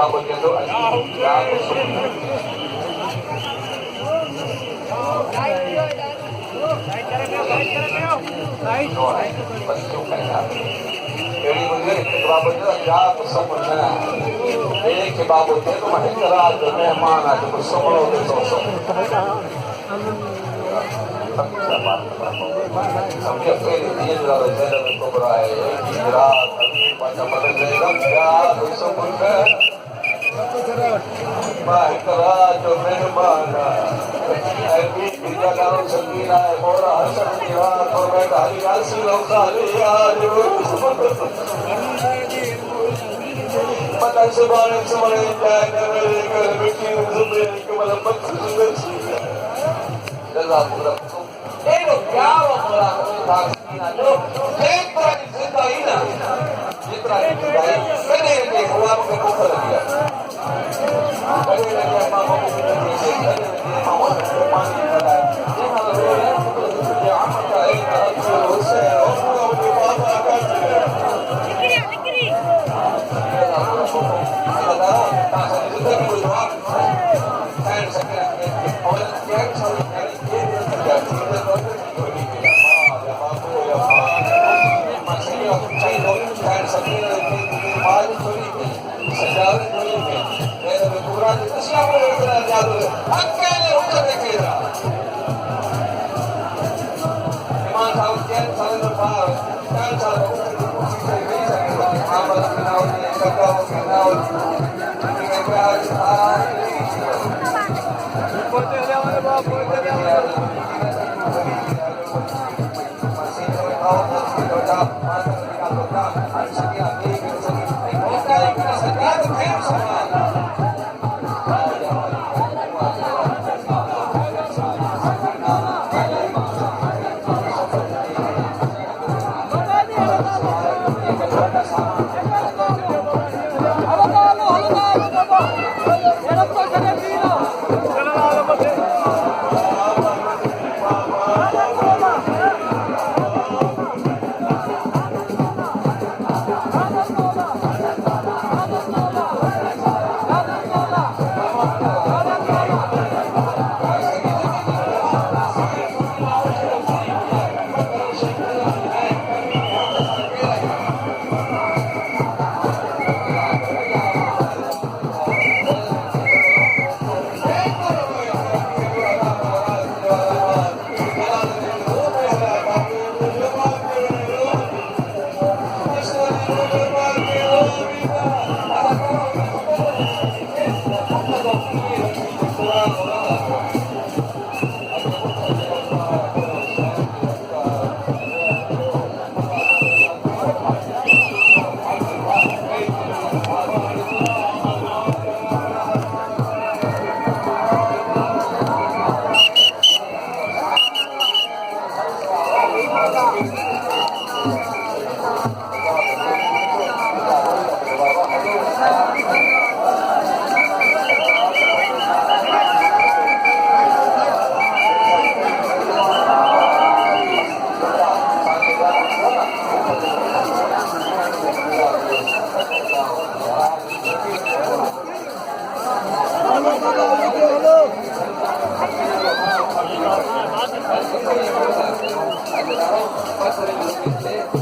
bago niya doon. Jadi mungkin babu itu ada bersama ini ke babu itu masih keras memang ada bersama itu sosok. Sampai ini dia dalam jalan itu beraya, gerak, macam mana dia bersama baik keras जो मेहमान ऐसी बिना गाँव सकीना है मोरा हसन दिया तो मैं गाली गासी लोग सारे यार पता से बारे जाए मेरे घर मिट्टी सुबह के मतलब बच्चे सुंदर सी जल्लाद पूरा ये लोग क्या बोला था सकीना जो एक तरह की जिंदा ही ना जितना मैंने ये हुआ मुझे को कर दिया Gracias.